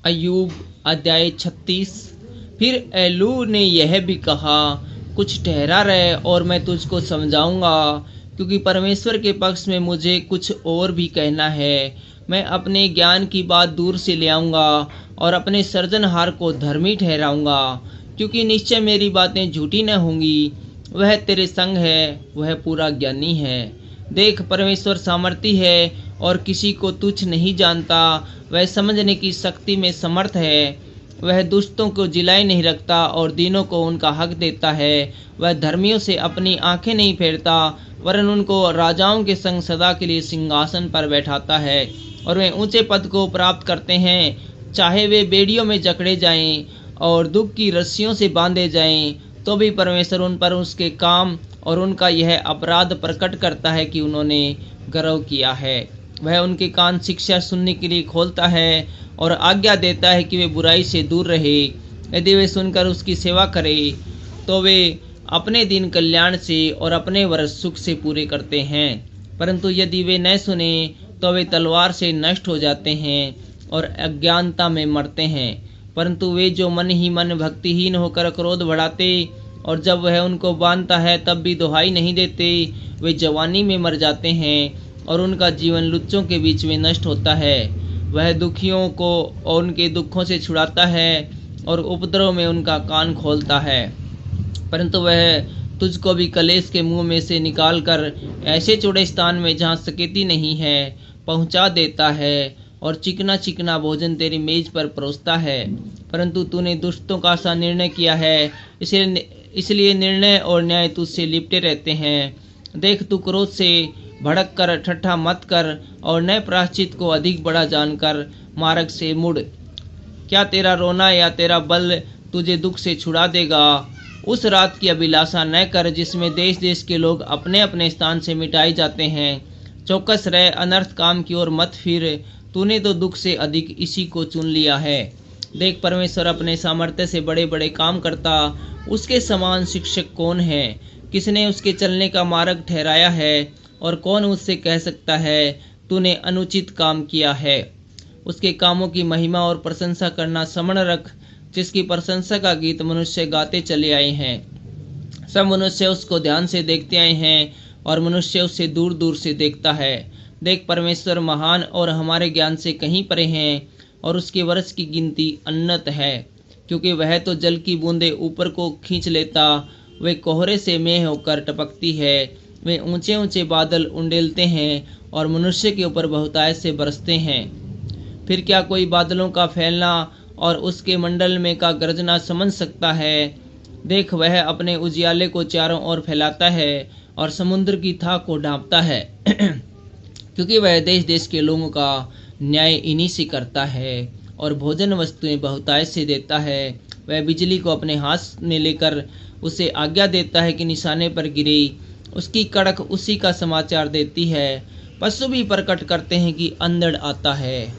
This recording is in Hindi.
अय्यूब अध्याय 36। फिर एलू ने यह भी कहा, कुछ ठहरा रहे और मैं तुझको समझाऊंगा, क्योंकि परमेश्वर के पक्ष में मुझे कुछ और भी कहना है। मैं अपने ज्ञान की बात दूर से ले आऊंगा और अपने सृजनहार को धर्मी ठहराऊंगा, क्योंकि निश्चय मेरी बातें झूठी न होंगी। वह तेरे संग है, वह पूरा ज्ञानी है। देख, परमेश्वर सामर्थी है और किसी को तुच्छ नहीं जानता। वह समझने की शक्ति में समर्थ है। वह दुष्टों को जिलाए नहीं रखता और दीनों को उनका हक देता है। वह धर्मियों से अपनी आंखें नहीं फेरता, वरन उनको राजाओं के संग सदा के लिए सिंहासन पर बैठाता है। और वे ऊंचे पद को प्राप्त करते हैं। चाहे वे बेड़ियों में जकड़े जाएं और दुख की रस्सियों से बांधे जाएं, तो भी परमेश्वर उन पर उसके काम और उनका यह अपराध प्रकट करता है कि उन्होंने गर्व किया है। वह उनके कान शिक्षा सुनने के लिए खोलता है और आज्ञा देता है कि वे बुराई से दूर रहे। यदि वे सुनकर उसकी सेवा करें, तो वे अपने दिन कल्याण से और अपने वर्ष सुख से पूरे करते हैं। परंतु यदि वे न सुने, तो वे तलवार से नष्ट हो जाते हैं और अज्ञानता में मरते हैं। परंतु वे जो मन ही मन भक्तिहीन होकर क्रोध बढ़ाते और जब वह उनको बांधता है तब भी दुहाई नहीं देते, वे जवानी में मर जाते हैं और उनका जीवन लुच्चों के बीच में नष्ट होता है। वह दुखियों को और उनके दुखों से छुड़ाता है और उपद्रव में उनका कान खोलता है। परंतु वह तुझको भी कलेश के मुंह में से निकालकर ऐसे चौड़े स्थान में जहाँ सकेती नहीं है पहुँचा देता है और चिकना चिकना भोजन तेरी मेज पर परोसता है। परंतु तूने दुष्टों का सा निर्णय किया है, इसलिए निर्णय और न्याय तुझसे लिपटे रहते हैं। देख, तू क्रोध से भड़क कर ठट्ठा मत कर और नए प्रायश्चित को अधिक बड़ा जानकर मार्ग से मुड़। क्या तेरा रोना या तेरा बल तुझे दुख से छुड़ा देगा? उस रात की अभिलाषा न कर जिसमें देश देश के लोग अपने अपने स्थान से मिटाए जाते हैं। चौकस रह, अनर्थ काम की ओर मत फिर। तूने तो दुख से अधिक इसी को चुन लिया है। देख, परमेश्वर अपने सामर्थ्य से बड़े बड़े काम करता। उसके समान शिक्षक कौन है? किसने उसके चलने का मार्ग ठहराया है और कौन उससे कह सकता है तूने अनुचित काम किया है? उसके कामों की महिमा और प्रशंसा करना समण रख, जिसकी प्रशंसा का गीत मनुष्य गाते चले आए हैं। सब मनुष्य उसको ध्यान से देखते आए हैं और मनुष्य उससे दूर दूर से देखता है। देख, परमेश्वर महान और हमारे ज्ञान से कहीं परे हैं और उसके वर्ष की गिनती अनंत है, क्योंकि वह तो जल की बूंदें ऊपर को खींच लेता। वे कोहरे से मेह होकर टपकती है। वे ऊंचे ऊंचे बादल उंडेलते हैं और मनुष्य के ऊपर बहुतायत से बरसते हैं। फिर क्या कोई बादलों का फैलना और उसके मंडल में का गरजना समझ सकता है? देख, वह अपने उजियाले को चारों ओर फैलाता है और समुद्र की थाह को ढांपता है क्योंकि वह देश देश के लोगों का न्याय इन्हीं से करता है और भोजन वस्तुएं बहुतायत से देता है। वह बिजली को अपने हाथ में लेकर उसे आज्ञा देता है कि निशाने पर गिरे। उसकी कड़क उसी का समाचार देती है। पशु भी प्रकट करते हैं कि अंधड़ आता है।